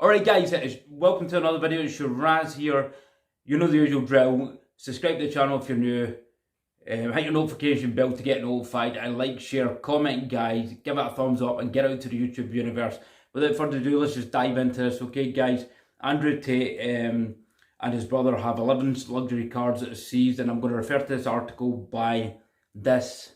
Alright guys, welcome to another video. It's your Raz here. You know the usual drill. Subscribe to the channel if you're new. Hit your notification bell to get notified. And like, share, comment guys. Give it a thumbs up and get out to the YouTube universe. Without further ado, let's just dive into this. Okay guys, Andrew Tate and his brother have 11 luxury cars that are seized. And I'm going to refer to this article by this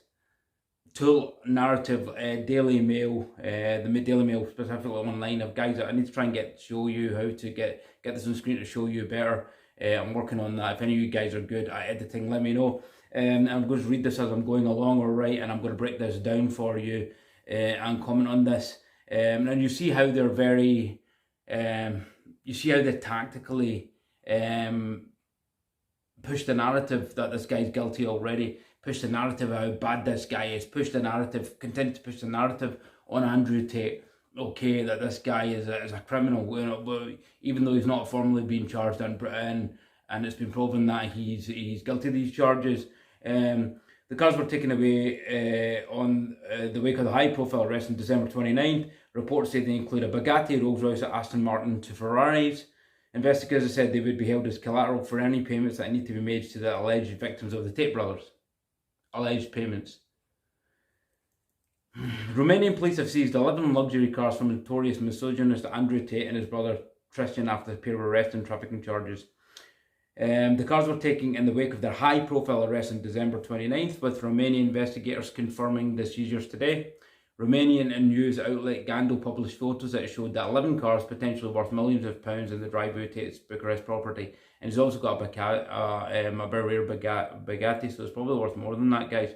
Tool Narrative Daily Mail, the Daily Mail specifically online. Of guys, I need to try and show you how to get this on screen to show you better. I'm working on that. If any of you guys are good at editing, let me know. I'm going to read this as I'm going along, alright, and I'm going to break this down for you and comment on this. And you see how they're very, you see how they tactically push the narrative that this guy's guilty already. Push the narrative of how bad this guy is. Push the narrative, continue to push the narrative on Andrew Tate. Okay, that this guy is a criminal, you know, even though he's not formally being charged and it's been proven that he's guilty of these charges. The cars were taken away on the wake of the high-profile arrest on December 29th. Reports say they include a Bugatti, Rolls-Royce, Aston Martin to Ferraris. Investigators said they would be held as collateral for any payments that need to be made to the alleged victims of the Tate brothers. Alleged payments. Romanian police have seized 11 luxury cars from notorious misogynist Andrew Tate and his brother Tristan after a pair of arrests and trafficking charges. The cars were taken in the wake of their high-profile arrest on December 29th, with Romanian investigators confirming the seizures today. Romanian news outlet Gandul published photos that showed that 11 cars, potentially worth millions of pounds, in the driveway of Tate's Bucharest property. And he's also got a very rare Bugatti, so it's probably worth more than that, guys.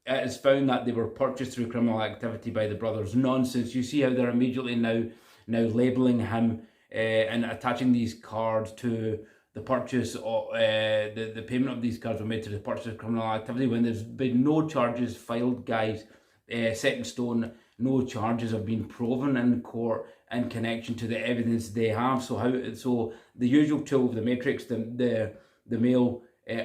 It is found that they were purchased through criminal activity by the brothers. Nonsense. You see how they're immediately now labelling him and attaching these cards to the purchase of the payment of these cards were made to the purchase of criminal activity, when there's been no charges filed, guys. Set in stone, no charges have been proven in court in connection to the evidence they have. So the usual tool of the Matrix, the Mail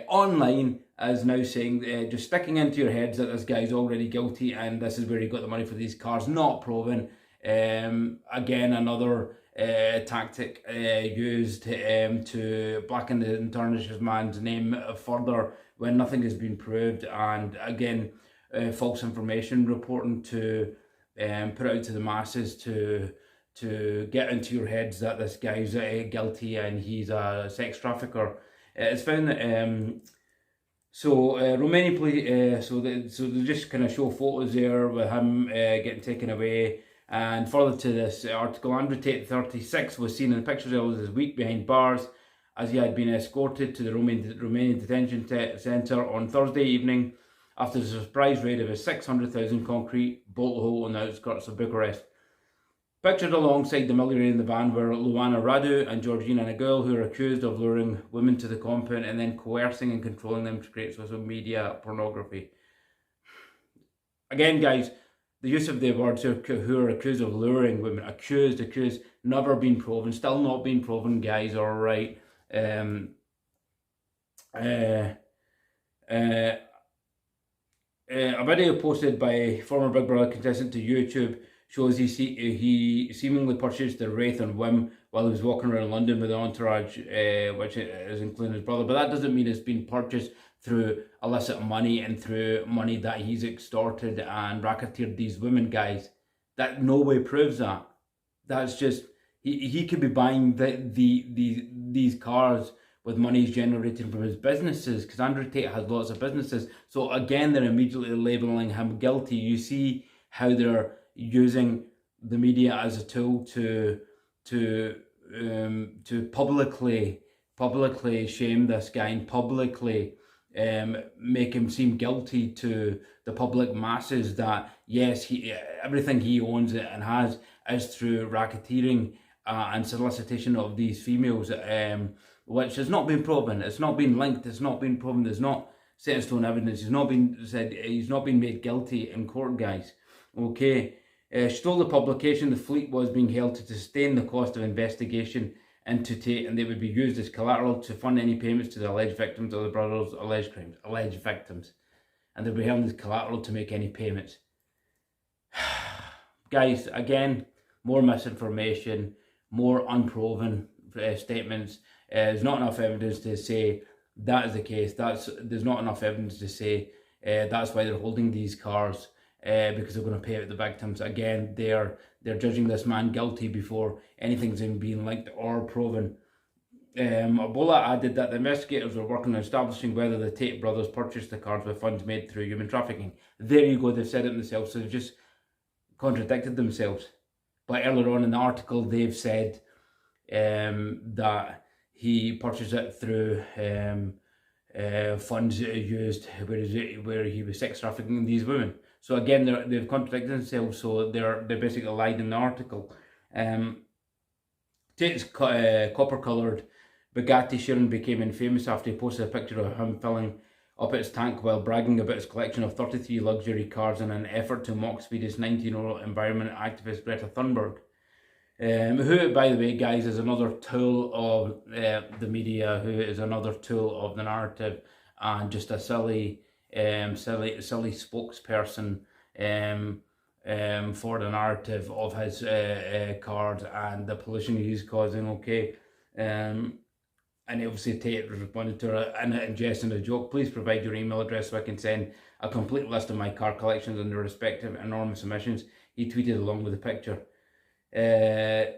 online, is now saying just sticking into your heads that this guy's already guilty and this is where he got the money for these cars. Not proven. Again, another tactic used to blacken and tarnish his man's name further when nothing has been proved. And again, false information reporting to put out to the masses to get into your heads that this guy's guilty and he's a sex trafficker. It's found that Romanian police, so they just kind of show photos there with him getting taken away. And further to this article, Andrew Tate, 36, was seen in the pictures earlier this week behind bars as he had been escorted to the Romanian detention centre on Thursday evening after the surprise raid of a 600,000 concrete bolt hole on the outskirts of Bucharest. Pictured alongside the millionaire in the van were Luana Radu and Georgina Nagul, who are accused of luring women to the compound and then coercing and controlling them to create social media pornography. Again, guys, the use of the words who are accused of luring women, accused, never been proven, still not been proven, guys, alright. A video posted by former Big Brother contestant to YouTube shows he seemingly purchased the Wraith on whim while he was walking around London with an entourage, which is including his brother. But that doesn't mean it's been purchased through illicit money and through money that he's extorted and racketeered these women, guys. That no way proves that. That's just, he could be buying these cars with money generated from his businesses, because Andrew Tate has lots of businesses. So again, they're immediately labelling him guilty. You see how they're using the media as a tool to publicly shame this guy and publicly make him seem guilty to the public masses that yes, everything he owns and has is through racketeering and solicitation of these females, which has not been proven. It's not been linked. It's not been proven. There's not set in stone evidence. He's not been said. He's not been made guilty in court, guys. Okay. She told the publication the fleet was being held to sustain the cost of investigation into Tate, and they would be used as collateral to fund any payments to the alleged victims of the brothers' alleged crimes. Alleged victims, and they'll be held as collateral to make any payments. Guys, again, more misinformation, more unproven statements. There's not enough evidence to say that is the case. There's not enough evidence to say that's why they're holding these cars, because they're going to pay out the victims. Again, they're judging this man guilty before anything's even been linked or proven. Ebola added that the investigators were working on establishing whether the Tate brothers purchased the cars with funds made through human trafficking. There you go, they've said it themselves, so they've just contradicted themselves. But earlier on in the article, they've said that he purchased it through funds used where he was sex trafficking these women. So again, they've contradicted themselves, so they're basically lied in the article. Tate's copper-coloured Bugatti Chiron became infamous after he posted a picture of him filling up its tank while bragging about his collection of 33 luxury cars in an effort to mock Swedish 19-year-old environment activist Greta Thunberg. Who, by the way, guys, is another tool of the media, who is another tool of the narrative, and just a silly spokesperson for the narrative of his cars and the pollution he's causing. Okay, and obviously Tate responded to her in jest and a joke. Please provide your email address so I can send a complete list of my car collections and their respective enormous emissions. He tweeted along with the picture. And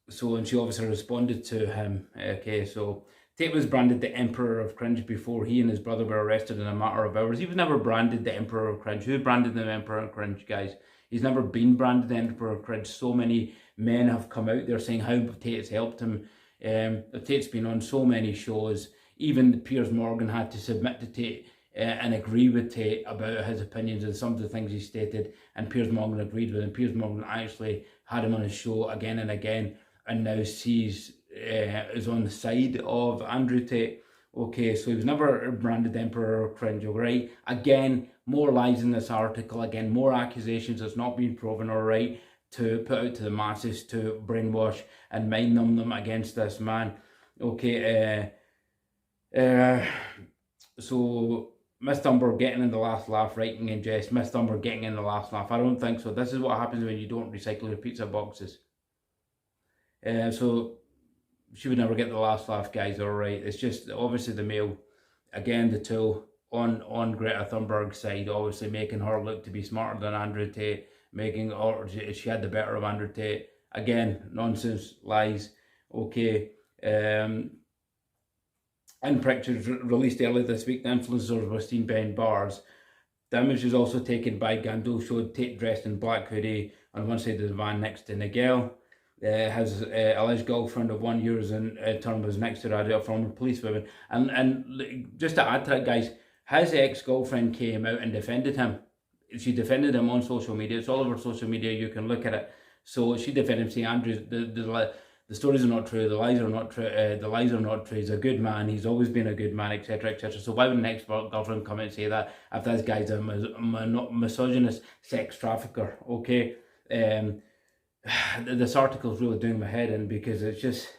she obviously responded to him. Okay, so Tate was branded the Emperor of Cringe before he and his brother were arrested in a matter of hours. He was never branded the Emperor of Cringe. Who branded the Emperor of Cringe, guys? He's never been branded the Emperor of Cringe. So many men have come out there saying how Tate's helped him. Tate's been on so many shows. Even Piers Morgan had to submit to Tate and agree with Tate about his opinions and some of the things he stated, and Piers Morgan agreed with him. Piers Morgan actually had him on his show again and again, and now is on the side of Andrew Tate. Okay, so he was never branded Emperor of Cringe, alright? Again, more lies in this article, again, more accusations that's not been proven, alright, to put out to the masses, to brainwash and mind numb them against this man. Okay, so Miss Thunberg getting in the last laugh, writing in jest. Miss Thunberg getting in the last laugh. I don't think so. This is what happens when you don't recycle your pizza boxes. So she would never get the last laugh, guys, alright. It's just obviously the male, again, the tool on Greta Thunberg's side, obviously making her look to be smarter than Andrew Tate, she had the better of Andrew Tate. Again, nonsense, lies. Okay. In pictures released earlier this week, the influencers were seen behind bars. The image was also taken by Gandul, showed Tate dressed in black hoodie on one side of the van next to Nigel. His alleged girlfriend of 1 year in turn was next to her, a former policewoman. And just to add to that, guys, his ex-girlfriend came out and defended him. She defended him on social media. It's all over social media. You can look at it. So she defended him, saying, Andrew, the stories are not true. The lies are not true. The lies are not true. He's a good man. He's always been a good man, etc., etc. So why would an ex-girlfriend come out and say that if this guy's a misogynist sex trafficker? Okay. This article is really doing my head in, because it's just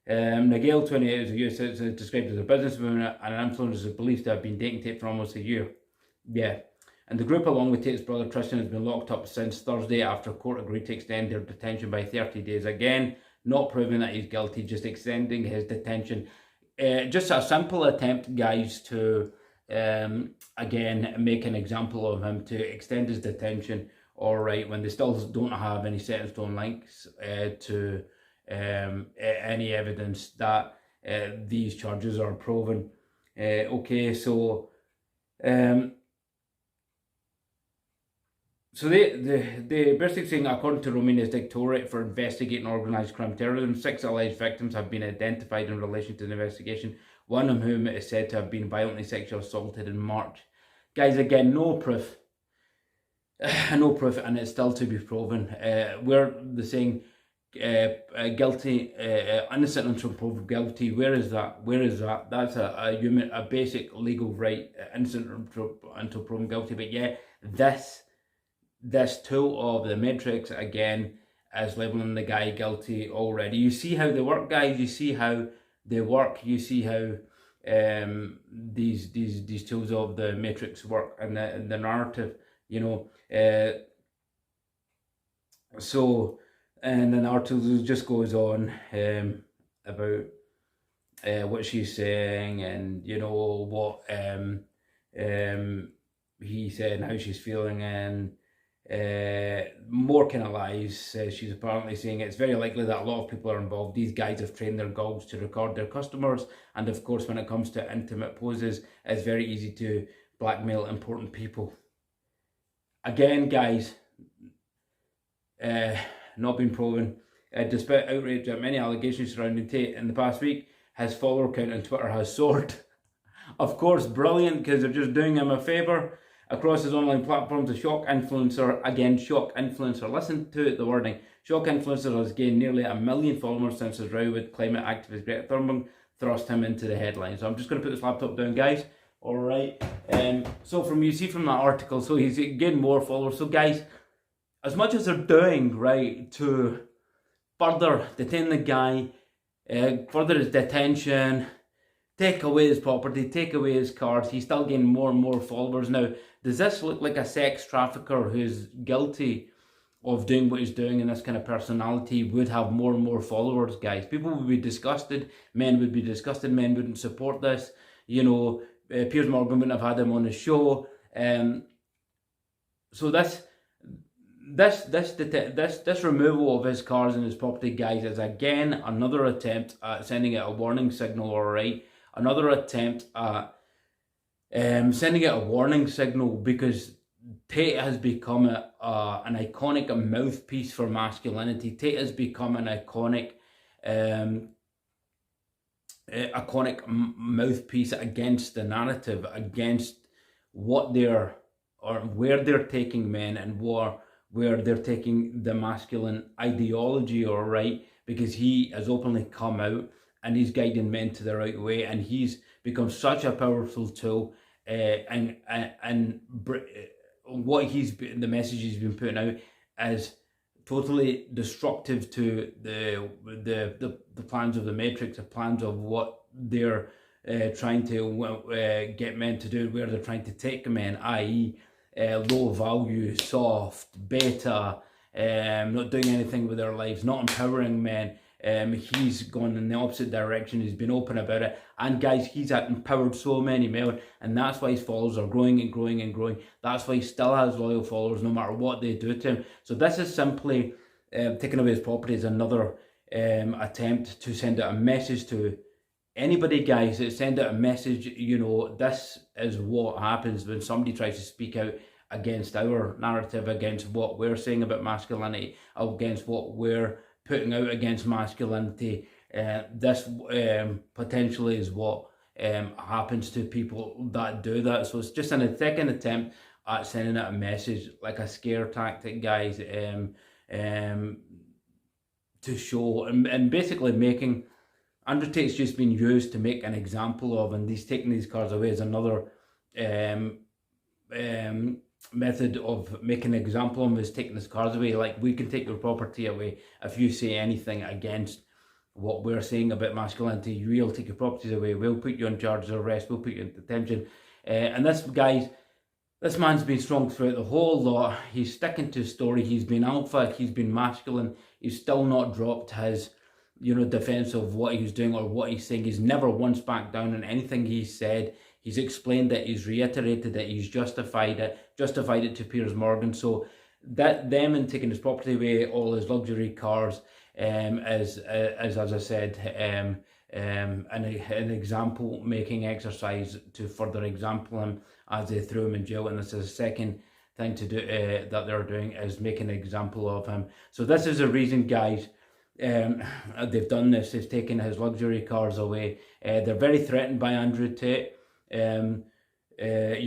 Nigel, 28, is a US citizen, described as a businesswoman and an influencer, is believed to have been dating Tate for almost a year. Yeah. And the group, along with Tate's brother Tristan, has been locked up since Thursday after court agreed to extend their detention by 30 days. Again, not proving that he's guilty, just extending his detention. Just a simple attempt, guys, to, again, make an example of him, to extend his detention, all right, when they still don't have any set in stone links to any evidence that these charges are proven. Okay, so they're basically saying, according to Romania's Directorate for Investigating Organised Crime Terrorism, 6 alleged victims have been identified in relation to the investigation, one of whom is said to have been violently sexually assaulted in March. Guys, again, no proof. No proof, and it's still to be proven. We're saying guilty, innocent until proven guilty. Where is that? Where is that? That's a basic legal right, innocent until proven guilty. But yeah, this tool of the Matrix, again, is labeling the guy guilty already. You see how they work, guys. You see how they work. You see how these tools of the Matrix work, and the narrative, you know. So And then article just goes on about what she's saying, and you know what he said and how she's feeling, and more kind of lies. She's apparently saying it's very likely that a lot of people are involved. These guys have trained their dogs to record their customers, and of course when it comes to intimate poses, it's very easy to blackmail important people. Again, guys, not been proven. Despite outrage at many allegations surrounding Tate in the past week, his follower count on Twitter has soared. Of course, brilliant, because they're just doing him a favour. Across his online platforms, a shock influencer, again, shock influencer, listen to the wording, shock influencer has gained nearly 1 million followers since his row with climate activist Greta Thunberg thrust him into the headlines. So I'm just going to put this laptop down, guys. Alright, so you see from that article, so he's gained more followers. So guys, as much as they're doing, right, to further detain the guy, further his detention, take away his property, take away his cars, he's still getting more and more followers. Now, does this look like a sex trafficker who's guilty of doing what he's doing, and this kind of personality would have more and more followers, guys? People would be disgusted, men would be disgusted, men wouldn't support this, you know, Piers Morgan wouldn't have had him on the show. So this removal of his cars and his property, guys, is again another attempt at sending out a warning signal, alright? Another attempt at sending out a warning signal, because Tate has become an iconic mouthpiece for masculinity. Tate has become an iconic mouthpiece against the narrative, against what they're, or where they're taking men, and where they're taking the masculine ideology, all right? Because he has openly come out and he's guiding men to the right way, and he's become such a powerful tool, and what the message he's been putting out is totally destructive to the plans of the Matrix, the plans of what they're trying to get men to do, where they're trying to take men, i.e. Low value, soft, beta, not doing anything with their lives, not empowering men. He's gone in the opposite direction. He's been open about it, and guys, he's empowered so many men, and that's why his followers are growing and growing and growing. That's why he still has loyal followers no matter what they do to him. So this is simply taking away his property is another attempt to send out a message to anybody, guys. Send out a message, you know, this is what happens when somebody tries to speak out against our narrative, against what we're saying about masculinity, against what we're putting out against masculinity. This potentially is what happens to people that do that. So it's just a second attempt at sending out a message, like a scare tactic, guys, to show and basically making Andrew Tate's just been used to make an example of, and he's taking these cars away as another method of making an example of him, is taking his cars away. Like, we can take your property away if you say anything against what we're saying about masculinity. We'll take your properties away, we'll put you on charge of arrest, we'll put you in detention. And this, guys, this man's been strong throughout the whole lot. He's sticking to his story. He's been alpha, he's been masculine. He's still not dropped his, you know, defense of what he's doing or what he's saying. He's never once backed down on anything he's said. He's explained it, he's reiterated it, he's justified it to Piers Morgan. So that them and taking his property away, all his luxury cars, as I said, an example making exercise to further example him as they threw him in jail. And this is the second thing to do that they're doing, is make an example of him. So this is a reason, guys, they've done this. They've taken his luxury cars away. They're very threatened by Andrew Tate. You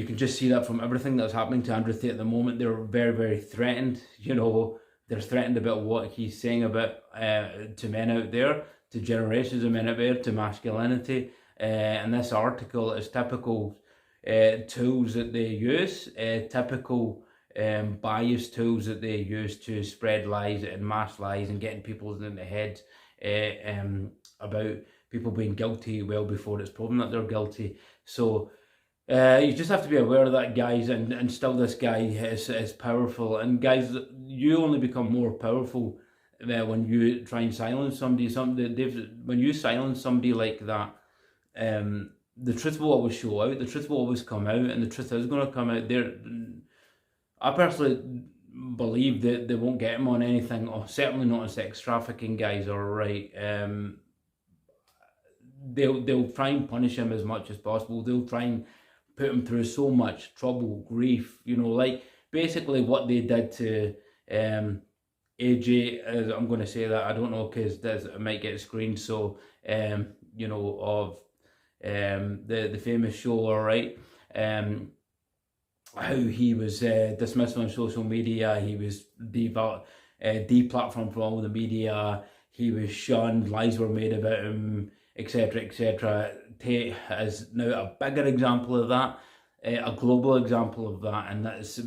can just see that from everything that's happening to Andrew Tate at the moment. They're very, very threatened. You know, they're threatened about what he's saying about to men out there, to generations of men out there, to masculinity. And this article is typical tools that they use, typical bias tools that they use to spread lies and mass lies and getting people in the head about people being guilty well before it's proven that they're guilty. So you just have to be aware of that, guys, and still this guy is powerful. And guys, you only become more powerful when you try and silence somebody. When you silence somebody like that, the truth will always show out. The truth will always come out, and the truth is going to come out. There, I personally believe that they won't get him on anything, or certainly not on sex trafficking, guys. All right, they'll try and punish him as much as possible. They'll try and put him through so much trouble, grief. You know, like basically what they did to AJ. I'm going to say that, I don't know, because it might get screened. So you know, of the famous show, all right, how he was dismissed on social media. He was deplatformed from all the media. He was shunned. Lies were made about him, etc., etc. Tate is now a bigger example of that, a global example of that, and that's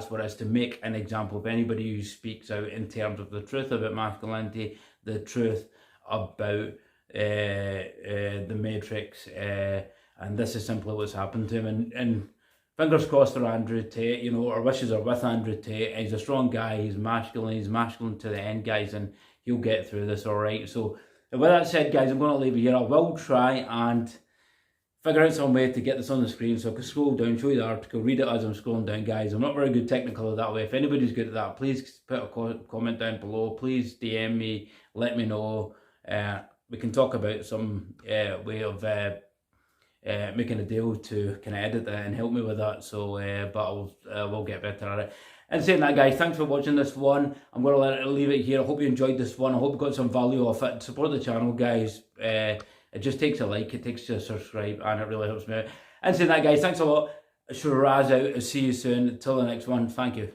what it's to make an example of anybody who speaks out in terms of the truth about masculinity, the truth about the Matrix, and this is simply what's happened to him. And fingers crossed for Andrew Tate. You know, our wishes are with Andrew Tate. He's a strong guy. He's masculine to the end, guys, and he'll get through this, all right. So with that said, guys, I'm going to leave it here. I will try and figure out some way to get this on the screen, so I can scroll down, show you the article, read it as I'm scrolling down, guys. I'm not very good technical that way. If anybody's good at that, please put a comment down below. Please DM me, let me know. We can talk about some way of making a deal to kind of edit that and help me with that. So, but we'll get better at it. And saying that, guys, thanks for watching this one. I'm going to leave it here. I hope you enjoyed this one. I hope you got some value off it. Support the channel, guys. It just takes a like, it takes a subscribe, and it really helps me out. And saying that, guys, thanks a lot. Shiraz out. I'll see you soon. Until the next one, thank you.